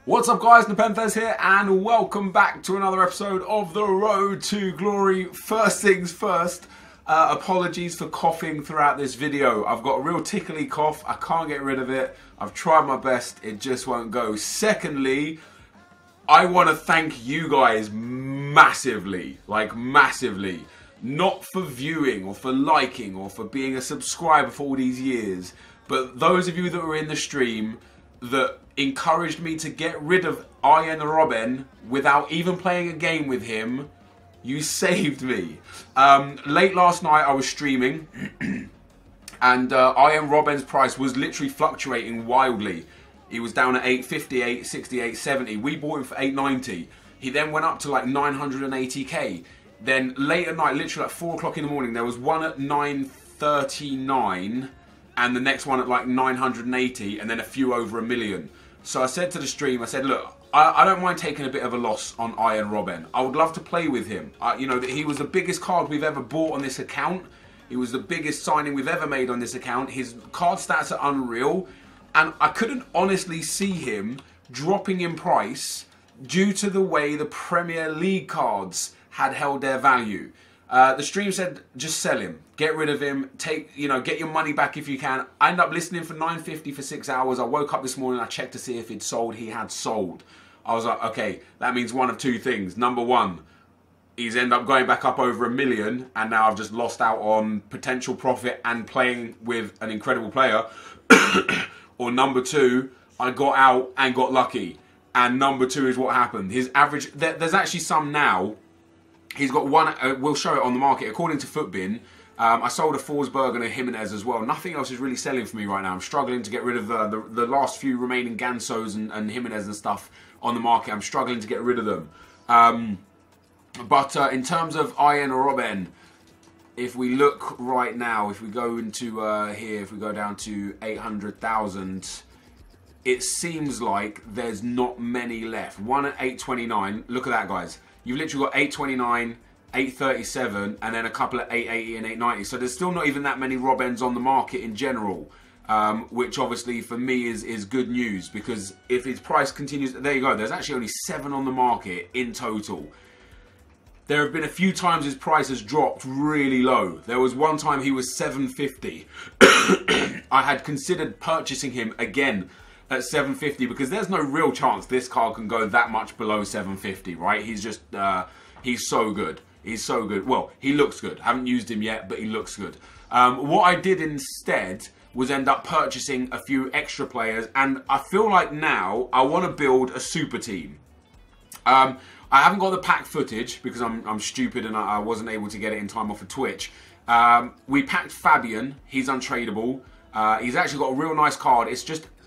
What's up guys, NepentheZ here and welcome back to another episode of The Road to Glory. First things first, apologies for coughing throughout this video. I've got a real tickly cough, I can't get rid of it. I've tried my best, it just won't go. Secondly, I want to thank you guys massively, massively. Not for viewing or for liking or for being a subscriber for all these years, but those of you that were in the stream that encouraged me to get rid of Arjen Robben without even playing a game with him. You saved me. Late last night I was streaming and Arjen Robben's price was literally fluctuating wildly. He was down at 850, 860, 870. We bought him for 890. He then went up to like 980k. Then late at night, literally at 4 o'clock in the morning, there was one at 939 and the next one at like 980 and then a few over 1 million. So I said to the stream, I said, look, I don't mind taking a bit of a loss on Arjen Robben. I would love to play with him. You know, he was the biggest card we've ever bought on this account. He was the biggest signing we've ever made on this account. His card stats are unreal. And I couldn't honestly see him dropping in price due to the way the Premier League cards had held their value. The stream said, just sell him, get rid of him, get your money back if you can. I ended up listening for 950 for 6 hours. I woke up this morning, I checked to see if he'd sold. He had sold. I was like, okay, that means one of two things. Number one, he's ended up going back up over 1 million, and now I've just lost out on potential profit and playing with an incredible player. Or number two, I got out and got lucky. And number two is what happened. His average, there's actually some now. He's got one, we'll show it on the market. According to Footbin, I sold a Forsberg and a Jimenez as well. Nothing else is really selling for me right now. I'm struggling to get rid of the last few remaining Gansos and Jimenez and stuff on the market. I'm struggling to get rid of them. But in terms of Arjen Robben, if we look right now, if we go into here, if we go down to 800,000, it seems like there's not many left. One at 829. Look at that, guys. You've literally got 829, 837, and then a couple at 880 and 890. So there's still not even that many Robbens on the market in general, which obviously for me is good news, because if his price continues, there you go. There's actually only 7 on the market in total. There have been a few times his price has dropped really low. There was one time he was 750. I had considered purchasing him again at 750 because there's no real chance this card can go that much below 750, right? He's just, he's so good. He's so good. Well, he looks good. I haven't used him yet, but he looks good. What I did instead was end up purchasing a few extra players, and I feel like now I want to build a super team. I haven't got the pack footage because I'm stupid and I wasn't able to get it in time off of Twitch. We packed Fabian. He's untradeable. He's actually got a real nice card.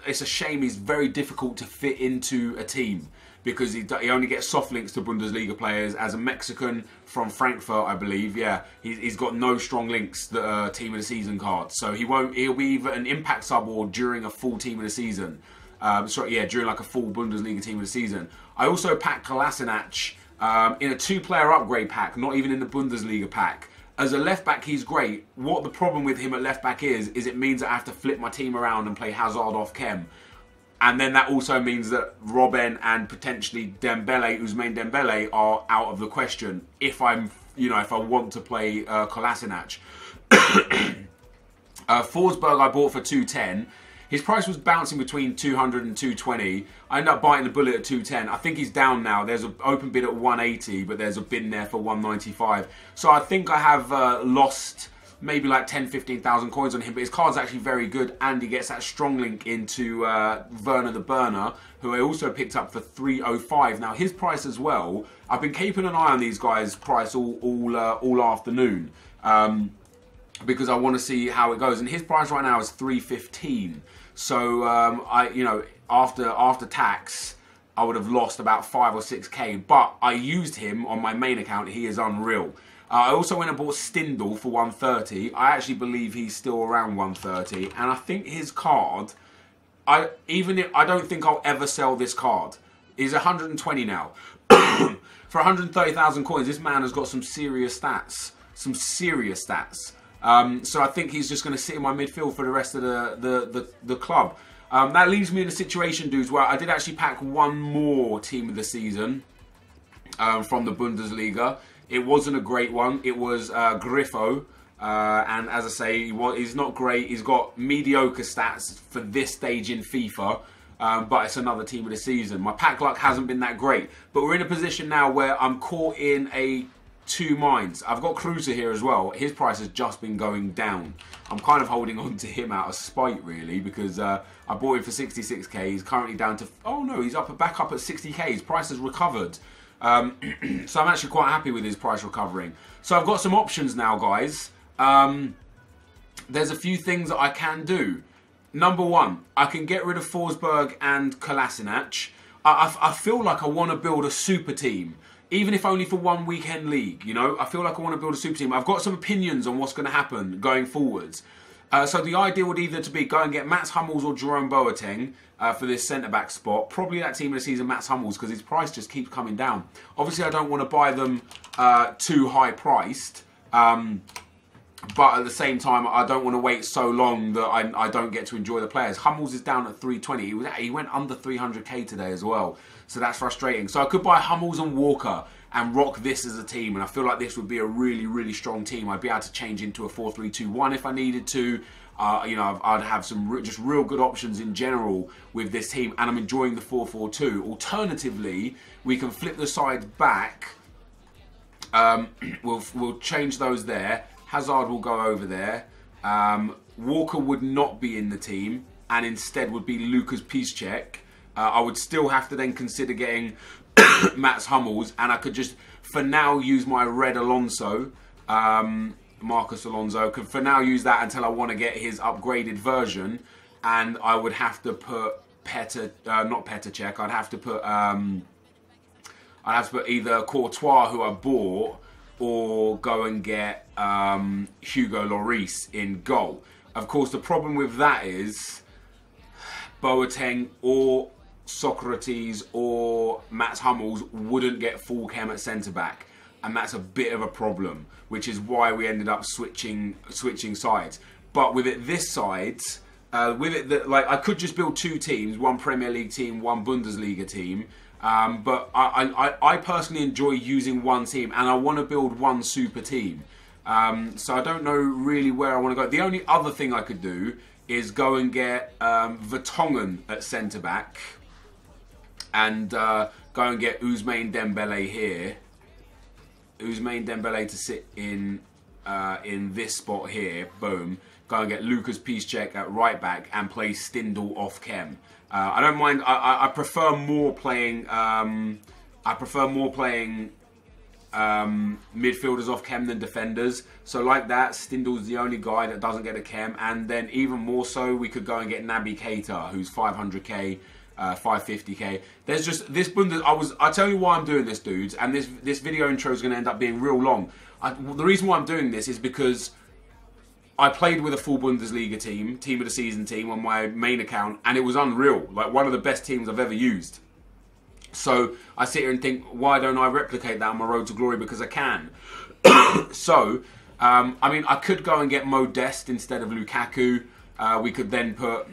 It's a shame he's very difficult to fit into a team because he only gets soft links to Bundesliga players. As a Mexican from Frankfurt, I believe, yeah, he's got no strong links that are team of the season cards. So he'll be either an impact sub or during a full team of the season. During like a full Bundesliga team of the season. I also packed Kolasinac in a 2-player upgrade pack, not even in the Bundesliga pack. As a left back, he's great. What the problem with him at left back is it means that I have to flip my team around and play Hazard off Kem. And then that also means that Robben and potentially Dembele, Ousmane Dembele, are out of the question if I'm, if I want to play Kolasinac. Forsberg I bought for 210. His price was bouncing between 200 and 220. I ended up biting the bullet at 210. I think he's down now. There's an open bid at 180, but there's a bid in there for 195. So I think I have lost maybe like 10, 15,000 coins on him, but his card's actually very good, and he gets that strong link into Werner the Burner, who I also picked up for 305. Now his price as well, I've been keeping an eye on these guys' price all afternoon. Because I want to see how it goes, and his price right now is 315. So after tax, I would have lost about 5 or 6k. But I used him on my main account. He is unreal. I also went and bought Stindl for 130. I actually believe he's still around 130, and I think his card, I don't think I'll ever sell this card. He's 120 now. For 130,000 coins, this man has got some serious stats. Some serious stats. So I think he's just going to sit in my midfield for the rest of the club. That leaves me in a situation, dudes, where I did actually pack one more team of the season from the Bundesliga. It wasn't a great one. It was Griffo. And as I say, he's not great. He's got mediocre stats for this stage in FIFA. But it's another team of the season. My pack luck hasn't been that great. But we're in a position now where I'm caught in two minds. I've got Cruiser here as well. His price has just been going down. I'm kind of holding on to him out of spite, really, because I bought him for 66k. He's currently down to... Oh, no, he's back up at 60k. His price has recovered. So I'm actually quite happy with his price recovering. So I've got some options now, guys. There's a few things that I can do. Number one, I can get rid of Forsberg and Kolasinac. I feel like I want to build a super team, even if only for one weekend league, you know. I feel like I want to build a super team. I've got some opinions on what's going to happen going forwards. So the idea would either to be go and get Mats Hummels or Jerome Boateng for this centre-back spot. Probably that team of the season, Mats Hummels, because his price just keeps coming down. Obviously, I don't want to buy them too high-priced. But at the same time, I don't want to wait so long that I don't get to enjoy the players. Hummels is down at 320. He went under 300k today as well. So that's frustrating. So I could buy Hummels and Walker and rock this as a team. And I feel like this would be a really, really strong team. I'd be able to change into a 4-3-2-1 if I needed to. You know, I'd have some just real good options in general with this team. And I'm enjoying the 4-4-2. Alternatively, we can flip the sides back. We'll change those there. Hazard will go over there. Walker would not be in the team and instead would be Lucas Piszczek. I would still have to then consider getting Mats Hummels, and I could just, for now, use my red Alonso, Marcus Alonso. Could for now use that until I want to get his upgraded version, and I would have to put not Petr Cech. I'd have to put either Courtois, who I bought, or go and get Hugo Lloris in goal. Of course, the problem with that is Boateng or Socrates or Mats Hummels wouldn't get full chem at centre-back. And that's a bit of a problem, which is why we ended up switching sides. But with it this side, like I could just build two teams, one Premier League team, one Bundesliga team. But I personally enjoy using one team, and I want to build one super team. So I don't know really where I want to go. The only other thing I could do is go and get Vertonghen at centre-back and go and get Ousmane Dembele here. Ousmane Dembele to sit in this spot here. Boom. Go and get Lucas Piszczek at right back and play Stindl off chem. I don't mind. I prefer more playing. Midfielders off chem than defenders. So like that, Stindl's the only guy that doesn't get a chem, and then even more so, we could go and get Naby Keita, who's 500k, 550k. There's just this I tell you why I'm doing this, dudes, and this video intro is going to end up being real long. The reason why I'm doing this is because I played with a full Bundesliga team of the season team on my main account, and it was unreal. Like one of the best teams I've ever used. So I sit here and think, why don't I replicate that on my road to glory? Because I can. So, I mean, I could go and get Modest instead of Lukaku. We could then put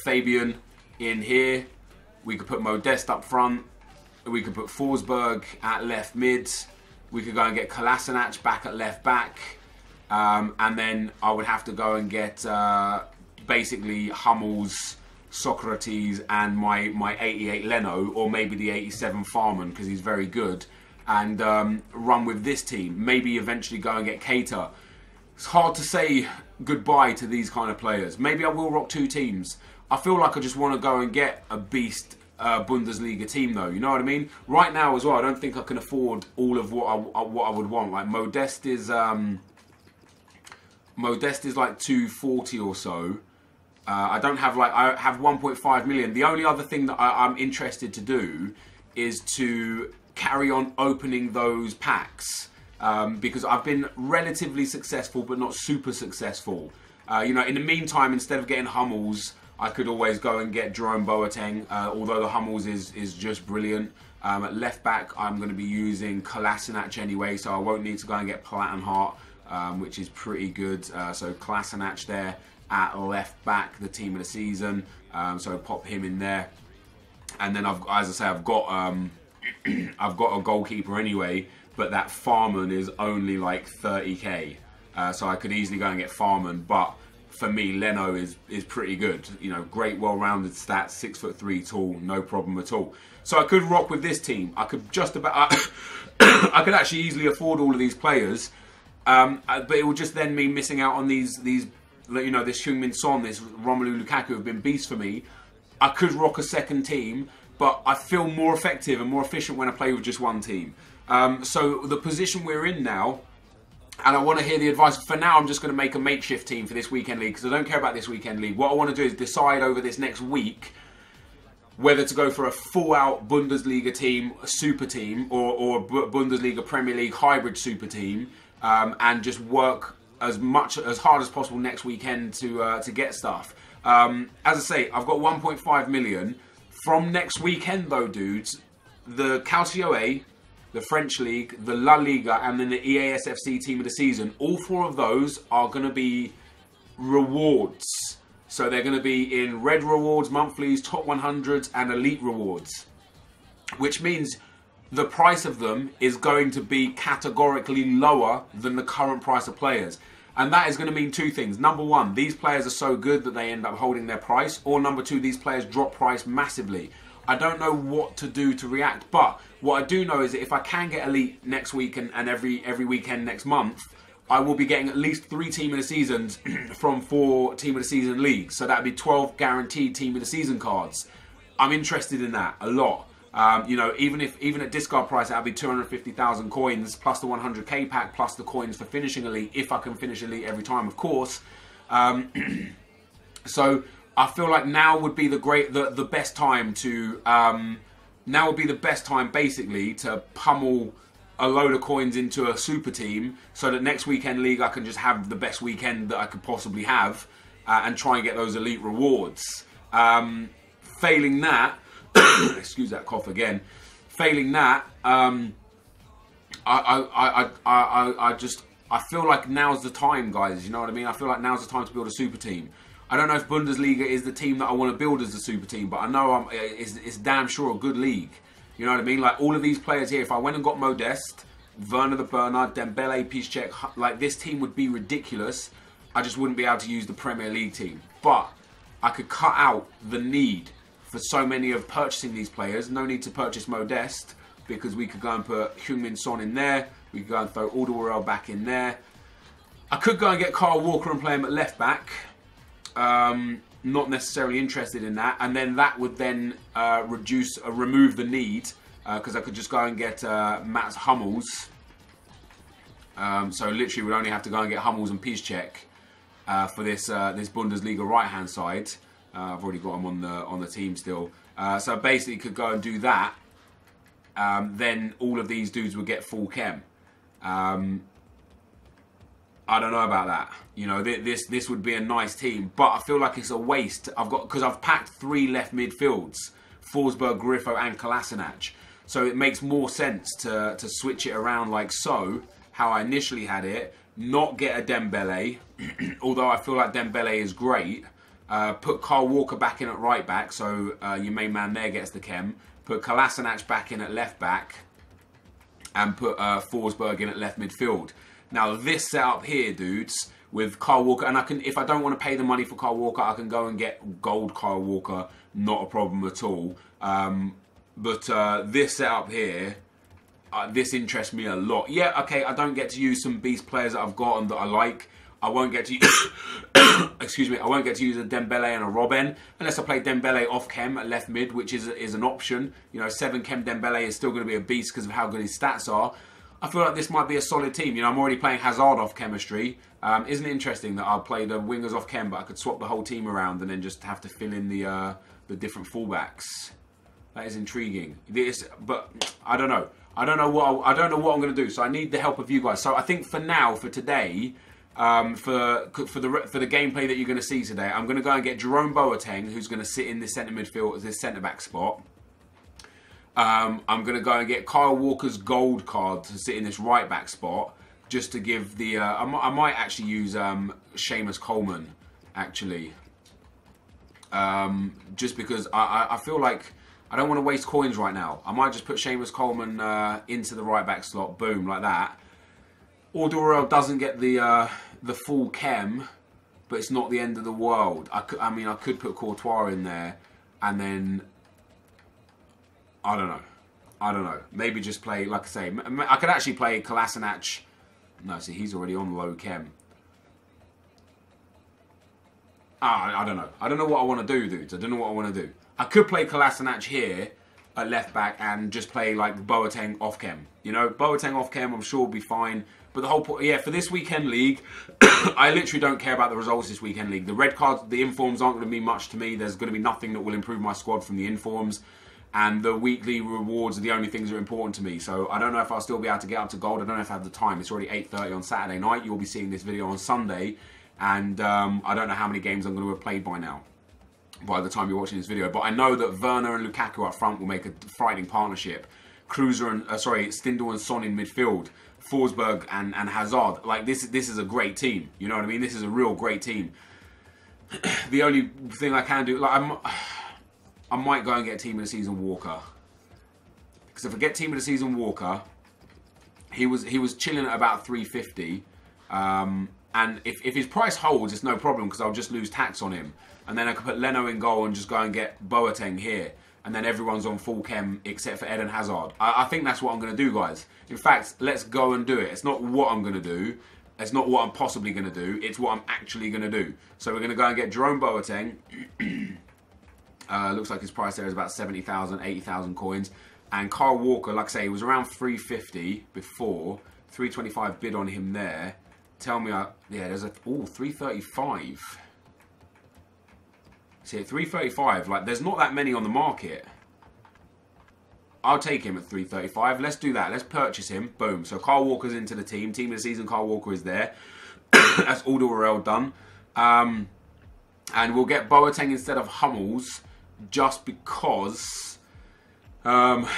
Fabian in here. We could put Modest up front. We could put Forsberg at left mid. We could go and get Kolasinac back at left back. And then I would have to go and get basically Hummels, Socrates, and my 88 Leno, or maybe the 87 Farman, because he's very good, and run with this team. Maybe eventually go and get Keita. It's hard to say goodbye to these kind of players. Maybe I will rock two teams. I feel like I just want to go and get a beast Bundesliga team, though. You know what I mean? Right now as well, I don't think I can afford all of what I would want. Like Modest is like 240 or so. I have 1.5 million. The only other thing that I'm interested to do is to carry on opening those packs because I've been relatively successful but not super successful. You know, in the meantime, instead of getting Hummels, I could always go and get Jerome Boateng, although the Hummels is just brilliant. At left back, I'm going to be using Kolasinac anyway, so I won't need to go and get Plattenhardt, which is pretty good. So Kolasinac there. at left back, the team of the season. So pop him in there. And then as I say, I've got a goalkeeper anyway, but that Farman is only like 30k. So I could easily go and get Farman, but for me, Leno is pretty good. You know, great, well-rounded stats, 6'3" tall, no problem at all. So I could rock with this team. I could just about, I could actually easily afford all of these players, but it would just then mean missing out on these, you know, this Heung-min Son, this Romelu Lukaku have been beasts for me. I could rock a second team, but I feel more effective and more efficient when I play with just one team. So the position we're in now, and I want to hear the advice. For now, I'm just going to make a makeshift team for this weekend league because I don't care about this weekend league. What I want to do is decide over this next week whether to go for a full-out Bundesliga team, a super team, or a Bundesliga Premier League hybrid super team, and just work as hard as possible next weekend to get stuff. As I say, I've got 1.5 million. From next weekend, though, dudes, the Calcio A, the French League, the La Liga, and then the EASFC team of the season, all 4 of those are going to be rewards. So they're going to be in red rewards, monthlies, top 100s, and elite rewards. Which means the price of them is going to be categorically lower than the current price of players. And that is going to mean 2 things. Number 1, these players are so good that they end up holding their price. Or number 2, these players drop price massively. I don't know what to do to react, but what I do know is that if I can get elite next week and every weekend next month, I will be getting at least 3 team of the seasons from 4 team of the season leagues. So that'd be 12 guaranteed team of the season cards. I'm interested in that a lot. You know, even at discard price, that'd be 250,000 coins plus the 100k pack plus the coins for finishing elite, if I can finish elite every time, of course. So I feel like now would be the best time to now would be the best time basically to pummel a load of coins into a super team, so that next weekend league I can just have the best weekend that I could possibly have and try and get those elite rewards. Failing that, excuse that cough again. Failing that, I feel like now's the time, guys. You know what I mean? I feel like now's the time to build a super team. I don't know if Bundesliga is the team that I want to build as a super team, but I know it's damn sure a good league. You know what I mean? Like all of these players here, if I went and got Modest, Werner the Burner, Dembele, Piszczek, like this team would be ridiculous. I just wouldn't be able to use the Premier League team. But I could cut out the need for so many of purchasing these players. No need to purchase Modest because we could go and put Heung-min Son in there. We could go and throw Alderweireld back in there. I could go and get Kyle Walker and play him at left back. Not necessarily interested in that, and then that would then remove the need because I could just go and get Mats Hummels. So literally, we'd only have to go and get Hummels and Piszczek for this Bundesliga right hand side. I've already got them on the team still, so basically could go and do that. Then all of these dudes would get full chem. I don't know about that. You know, this would be a nice team, but I feel like it's a waste. Because I've packed 3 left midfields: Forsberg, Griffo, and Kolasinac. So it makes more sense to switch it around like so, how I initially had it. Not get a Dembele, although I feel like Dembele is great. Put Kyle Walker back in at right back, so your main man there gets the chem. Put Kolasinac back in at left back, and put Forsberg in at left midfield. Now this setup here, dudes, with Kyle Walker, and I can, if I don't want to pay the money for Kyle Walker, I can go and get gold Kyle Walker, not a problem at all. But this setup here, this interests me a lot. Yeah, okay, I don't get to use some beast players that I've got and that I like. I won't get to use, excuse me, I won't get to use a Dembele and a Robben unless I play Dembele off chem at left mid, which is an option. You know, 7 chem Dembele is still going to be a beast because of how good his stats are. I feel like this might be a solid team. You know, I'm already playing Hazard off chemistry. Isn't it interesting that I'll play the wingers off chem, but I could swap the whole team around and then just have to fill in the different fullbacks? That is intriguing. But I don't know. I don't know what I'm going to do. So I need the help of you guys. So I think for now, for today, for the gameplay that you're going to see today, I'm going to go and get Jerome Boateng, who's going to sit in this centre midfield, this centre back spot. I'm going to go and get Kyle Walker's gold card to sit in this right back spot, just to give the... I might actually use Seamus Coleman actually. Just because I feel like I don't want to waste coins right now. I might just put Seamus Coleman into the right back slot, boom, like that. Alderweireld doesn't get the full chem, but it's not the end of the world. I mean, I could put Courtois in there, and then I don't know. Maybe just play, like I say, I could actually play Kolasinac. No, see, he's already on low chem. I don't know. I don't know what I want to do, dudes. I don't know what I want to do. I could play Kolasinac here at left back and just play like Boateng off chem. You know, Boateng off chem, I'm sure will be fine. But the whole point, yeah, for this weekend league, I literally don't care about the results this weekend league. The red cards, the informs aren't going to mean much to me. There's going to be nothing that will improve my squad from the informs. And the weekly rewards are the only things that are important to me. So I don't know if I'll still be able to get up to gold. I don't know if I have the time. It's already 8:30 on Saturday night. You'll be seeing this video on Sunday. And I don't know how many games I'm going to have played by now, by the time you're watching this video. But I know that Werner and Lukaku up front will make a frightening partnership. Cruiser and, Stindl and Son in midfield. Forsberg and Hazard. Like, this is a great team. You know what I mean? This is a real great team. The only thing I can do, like, I might go and get Team of the Season Walker. Because if I get Team of the Season Walker, he was chilling at about 350. And if his price holds, it's no problem because I'll just lose tax on him. And then I could put Leno in goal and just go and get Boateng here. And then everyone's on full chem except for Eden Hazard. I think that's what I'm going to do, guys. In fact, let's go and do it. It's not what I'm going to do. It's not what I'm possibly going to do. It's what I'm actually going to do. So we're going to go and get Jerome Boateng. Looks like his price there is about 70,000, 80,000 coins. And Kyle Walker, like I say, he was around 350 before. 325 bid on him there. Tell me, yeah, there's a, 335. See, at 335, like, there's not that many on the market. I'll take him at 335. Let's do that. Let's purchase him. Boom. So Kyle Walker's into the team. Team of the season, Kyle Walker is there. That's Alderweireld done. And we'll get Boateng instead of Hummels just because... Alright,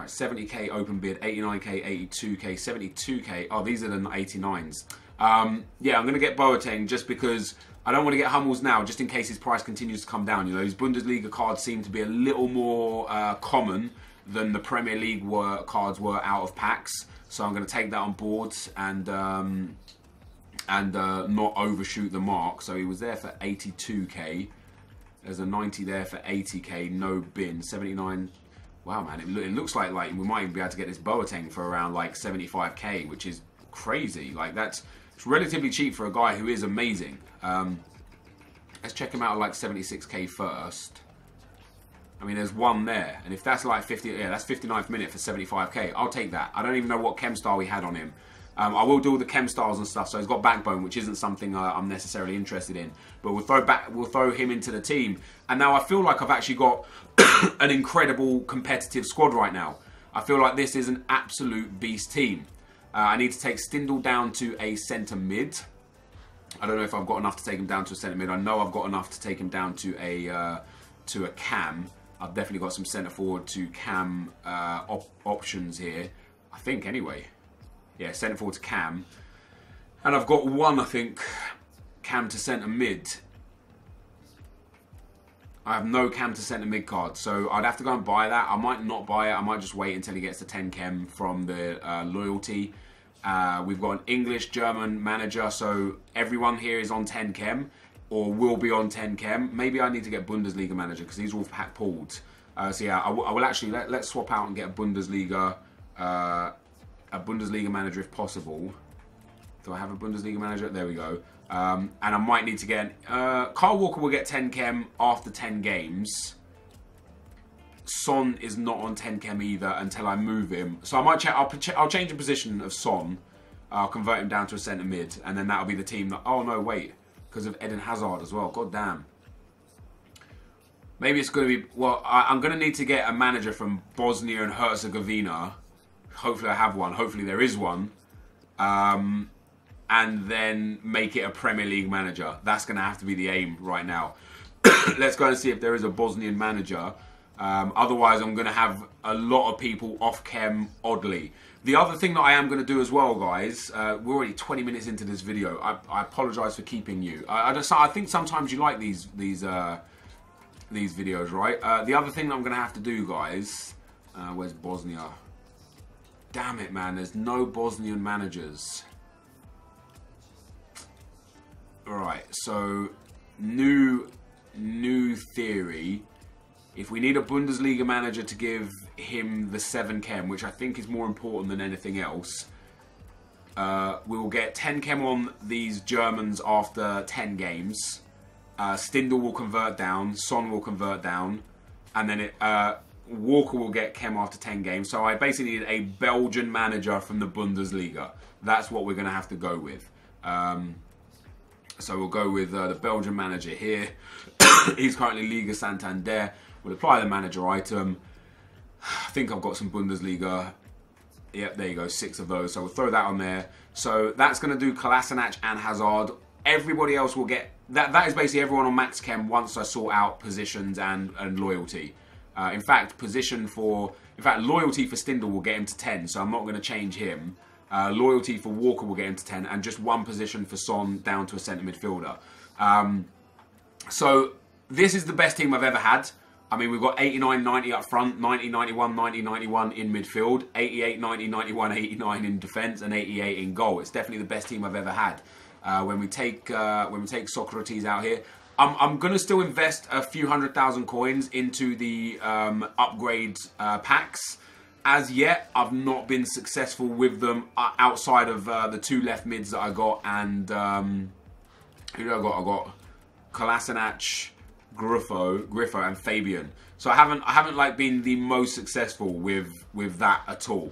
70k open bid, 89k, 82k, 72k. Oh, these are the 89s. Yeah, I'm going to get Boateng just because I don't want to get Hummels now, just in case his price continues to come down. You know, his Bundesliga cards seem to be a little more common than the Premier League cards were out of packs. So I'm going to take that on board and not overshoot the mark. So he was there for 82k. There's a 90 there for 80k, no bin, 79. Wow, man, it looks like we might even be able to get this Boateng for around like 75k, which is crazy. Like, it's relatively cheap for a guy who is amazing. Let's check him out at like 76k first. I mean, there's one there, and if that's like 50, yeah, that's 59th minute for 75k. I'll take that. I don't even know what chem style we had on him. I will do all the chem styles and stuff, so he's got backbone, which isn't something I'm necessarily interested in. But we'll throw him into the team. And now I feel like I've actually got an incredible competitive squad right now. I feel like this is an absolute beast team. I need to take Stindl down to a centre mid. I don't know if I've got enough to take him down to a centre mid. I know I've got enough to take him down to a cam. I've definitely got some centre forward to cam options here. I think anyway. Yeah, centre forward to cam. And I've got one, I think, cam to centre mid. I have no cam to centre mid card, so I'd have to go and buy that. I might not buy it. I might just wait until he gets to 10 chem from the loyalty. We've got an English, German manager, so everyone here is on 10 chem or will be on 10 chem. Maybe I need to get Bundesliga manager because these are all pack pulled. So yeah, I will actually, let's swap out and get a Bundesliga manager if possible. Do I have a Bundesliga manager? There we go. And I might need to get... Kyle Walker will get 10 chem after 10 games. Son is not on 10 chem either until I move him. So I might I'll change the position of Son. I'll convert him down to a centre mid. And then that'll be the team that... Oh, no, wait. Because of Eden Hazard as well. God damn. Maybe it's going to be... Well, I'm going to need to get a manager from Bosnia and Herzegovina. Hopefully I have one. Hopefully there is one. And then make it a Premier League manager. That's going to have to be the aim right now. Let's go and see if there is a Bosnian manager. Otherwise, I'm going to have a lot of people off chem oddly. The other thing that I am going to do as well, guys, we're already 20 minutes into this video. I apologise for keeping you. I think sometimes you like these videos, right? The other thing that I'm going to have to do, guys, where's Bosnia? Damn it, man, there's no Bosnian managers. Alright, so new theory. If we need a Bundesliga manager to give him the 7 chem, which I think is more important than anything else, we will get 10 chem on these Germans after 10 games. Stindl will convert down, Son will convert down, and then Walker will get chem after 10 games. So I basically need a Belgian manager from the Bundesliga. That's what we're going to have to go with. So we'll go with the Belgian manager here. He's currently Liga Santander. We'll apply the manager item. I think I've got some Bundesliga. Yep, there you go, 6 of those. So we'll throw that on there. So that's going to do Kolasinac and Hazard. Everybody else will get... That is basically everyone on max chem once I sort out positions and loyalty. In fact, loyalty for Stindl will get him to 10, so I'm not going to change him. Loyalty for Walker will get him to 10, and just 1 position for Son down to a centre midfielder. So this is the best team I've ever had. I mean, we've got 89, 90 up front, 90, 91, 90, 91 in midfield, 88, 90, 91, 89 in defence, and 88 in goal. It's definitely the best team I've ever had. When we take Socrates out here, I'm going to still invest a few 100,000 coins into the upgrade packs. As yet, I've not been successful with them outside of the 2 left mids that I got, and who do I got? I got Kolasinac, Griffo, and Fabian. So I haven't like been the most successful with that at all,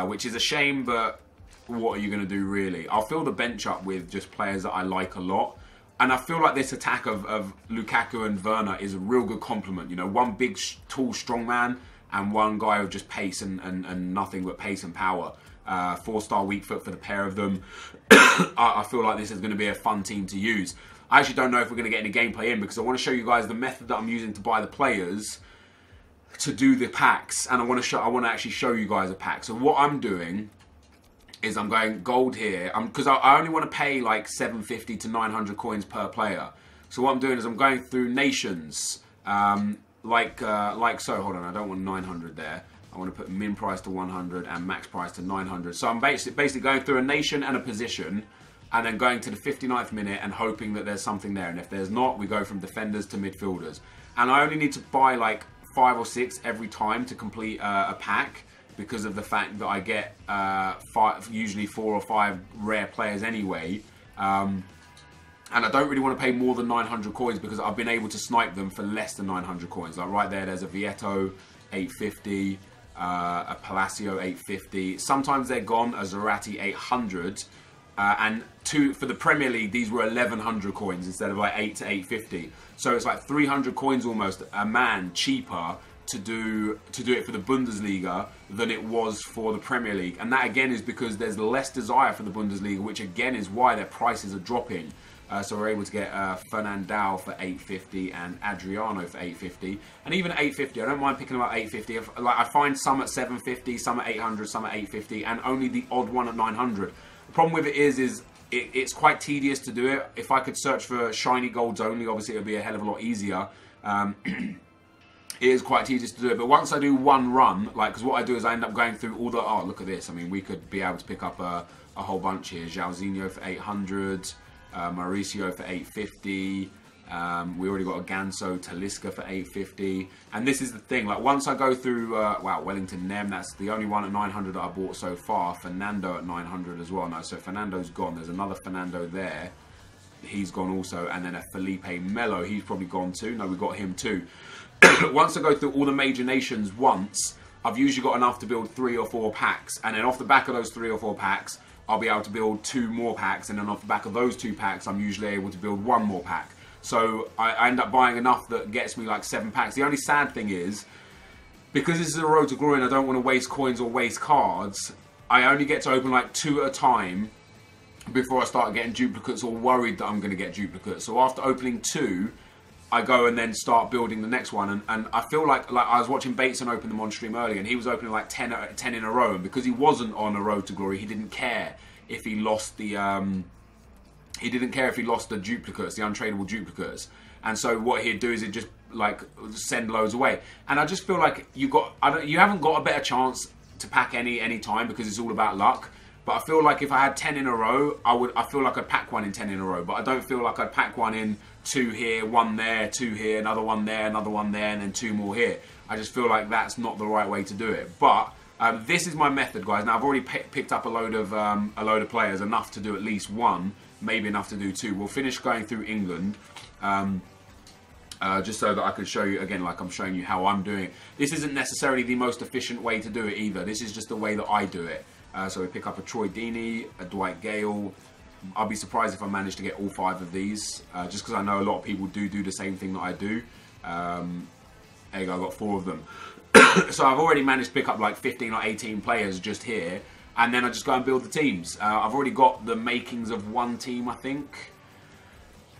which is a shame. But what are you going to do, really? I'll fill the bench up with just players that I like a lot. And I feel like this attack of Lukaku and Werner is a real good complement. You know, one big, tall, strong man and one guy with just pace and nothing but pace and power. 4-star weak foot for the pair of them. I feel like this is going to be a fun team to use. I actually don't know if we're going to get any gameplay in because I want to show you guys the method that I'm using to buy the players to do the packs. And I want to actually show you guys a pack. So what I'm doing is I'm going gold here, because I only want to pay like 750 to 900 coins per player. So what I'm doing is I'm going through nations, like so. Hold on, I don't want 900 there. I want to put min price to 100 and max price to 900. So I'm basically going through a nation and a position, and then going to the 59th minute and hoping that there's something there. And if there's not, we go from defenders to midfielders. And I only need to buy like 5 or 6 every time to complete a pack, because of the fact that I get usually 4 or 5 rare players anyway. And I don't really want to pay more than 900 coins because I've been able to snipe them for less than 900 coins. Like right there's a Vieto, 850, a Palacio, 850. Sometimes they're gone, a Zarate, 800. And for the Premier League, these were 1100 coins instead of like 8 to 850. So it's like 300 coins almost a man cheaper to do it for the Bundesliga than it was for the Premier League. And that again is because there's less desire for the Bundesliga, which again is why their prices are dropping. So we're able to get Fernandao for 850 and Adriano for 850, and even 850. I don't mind picking them up 850. Like I find some at 750, some at 800, some at 850, and only the odd one at 900. The problem with it is it's quite tedious to do it. If I could search for shiny golds only, obviously it would be a hell of a lot easier. It is quite tedious to do it, but once I do one run, like, because what I do is I end up going through all the, oh, look at this. I mean, we could be able to pick up a whole bunch here. Jairzinho for 800, Mauricio for 850. We already got a Ganso, Talisca for 850. And this is the thing, like, once I go through, wow, Wellington Nem, that's the only one at 900 that I bought so far. Fernando at 900 as well. No, so Fernando's gone. There's another Fernando there. He's gone also. And then a Felipe Melo, he's probably gone too. No, we got him too. Once I go through all the major nations once, I've usually got enough to build 3 or 4 packs. And then off the back of those 3 or 4 packs, I'll be able to build 2 more packs. And then off the back of those 2 packs, I'm usually able to build 1 more pack. So I end up buying enough that gets me like 7 packs. The only sad thing is, because this is a road to glory and I don't want to waste coins or waste cards, I only get to open like 2 at a time before I start getting duplicates or worried that I'm going to get duplicates. So after opening 2, I go and then start building the next one. And I feel like I was watching Bateson open them on stream earlier, and he was opening like 10 in a row. And because he wasn't on a road to glory, he didn't care if he lost the duplicates, the untradeable duplicates. And so what he'd do is he'd just like send loads away. And I just feel like you haven't got a better chance to pack any time, because it's all about luck. But I feel like if I had 10 in a row, I feel like I'd pack one in 10 in a row. But I don't feel like I'd pack one in 2 here, 1 there, 2 here, another one there, another one there, and then 2 more here. I just feel like that's not the right way to do it. But this is my method, guys. Now I've already picked up a load of players, enough to do at least 1, maybe enough to do 2. We'll finish going through England. Just so that I can show you again, like I'm showing you how I'm doing it. This isn't necessarily the most efficient way to do it either. This is just the way that I do it. So we pick up a Troy Deeney, a Dwight Gale. I'll be surprised if I manage to get all 5 of these, just because I know a lot of people do the same thing that I do. There you go, I got 4 of them. So I've already managed to pick up like 15 or 18 players just here, and then I just go and build the teams. I've already got the makings of 1 team, I think.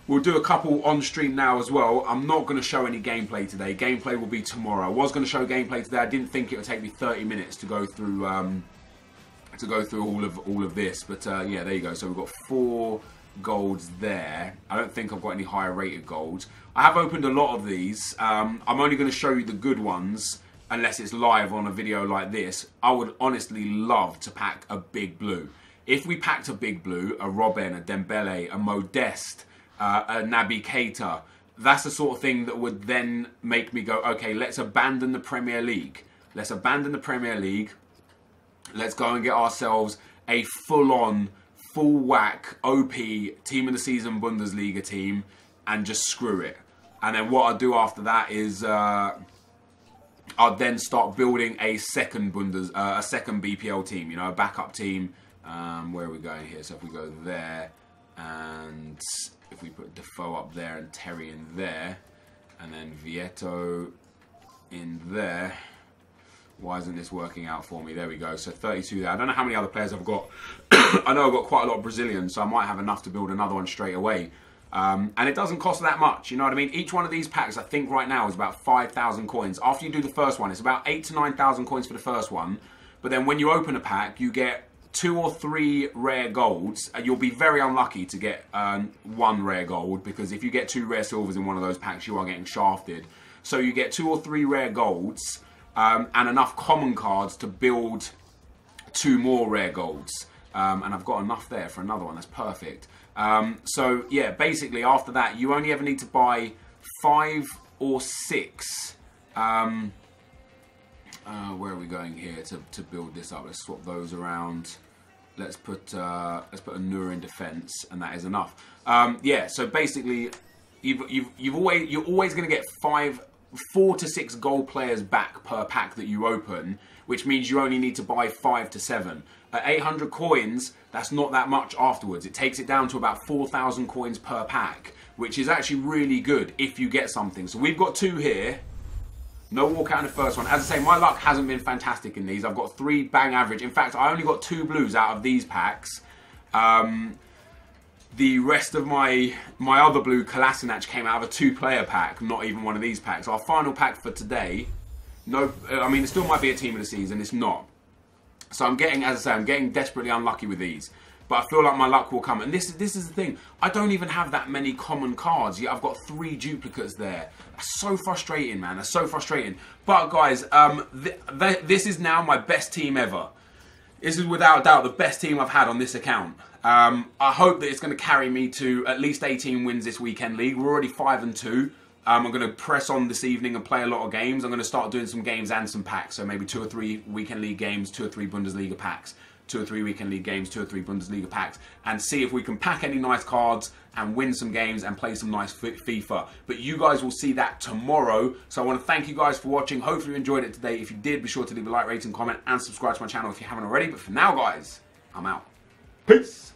We'll do a couple on stream now as well. I'm not going to show any gameplay today. Gameplay will be tomorrow. I was going to show gameplay today. I didn't think it would take me 30 minutes to go through all of this. But yeah, there you go. So we've got 4 golds there. I don't think I've got any higher rated golds. I have opened a lot of these. I'm only going to show you the good ones unless it's live on a video like this. I would honestly love to pack a big blue. If we packed a big blue, a Robben, a Dembele, a Modeste, a Naby Keita, that's the sort of thing that would then make me go, okay, let's abandon the Premier League. Let's abandon the Premier League. Let's go and get ourselves a full-on, full-whack, OP team of the season Bundesliga team and just screw it. And then what I'll do after that is I'll then start building a second BPL team, you know, a backup team. Where are we going here? So if we go there, and if we put Defoe up there and Terry in there, and then Vieto in there. Why isn't this working out for me? There we go. So 32 there. I don't know how many other players I've got. I know I've got quite a lot of Brazilians, so I might have enough to build another one straight away. And it doesn't cost that much, you know what I mean? Each one of these packs, I think right now, is about 5,000 coins. After you do the first one, it's about 8,000 to 9,000 coins for the first one. But then when you open a pack, you get 2 or 3 rare golds. You'll be very unlucky to get 1 rare gold, because if you get 2 rare silvers in one of those packs, you are getting shafted. So you get 2 or 3 rare golds and enough common cards to build 2 more rare golds. And I've got enough there for another one. That's perfect. So yeah, basically after that, you only ever need to buy 5 or 6. Where are we going here to build this up? Let's swap those around. Let's put a Nur in defense, and that is enough. Yeah. So basically, you're always going to get 4 to 6 gold players back per pack that you open, which means you only need to buy 5 to 7. At 800 coins, that's not that much afterwards. It takes it down to about 4,000 coins per pack, which is actually really good if you get something. So we've got 2 here. No walkout in the first one. As I say, my luck hasn't been fantastic in these. I've got 3 bang average. In fact, I only got 2 blues out of these packs. The rest of my other blue, Kolasinac, came out of a 2-player pack, not even one of these packs. Our final pack for today, no, I mean, it still might be a team of the season. It's not. So I'm getting, as I say, I'm getting desperately unlucky with these. But I feel like my luck will come. And this is the thing. I don't even have that many common cards. Yet I've got 3 duplicates there. That's so frustrating, man. That's so frustrating. But guys, this is now my best team ever. This is without doubt the best team I've had on this account. I hope that it's going to carry me to at least 18 wins this weekend league. We're already 5-2. I'm going to press on this evening and play a lot of games. I'm going to start doing some games and some packs. So maybe 2 or 3 weekend league games, 2 or 3 Bundesliga packs. 2 or 3 weekend league games, 2 or 3 Bundesliga packs, and see if we can pack any nice cards and win some games and play some nice FIFA. But you guys will see that tomorrow. So I want to thank you guys for watching. Hopefully you enjoyed it today. If you did, be sure to leave a like, rating, comment, and subscribe to my channel if you haven't already. But for now, guys, I'm out. Peace.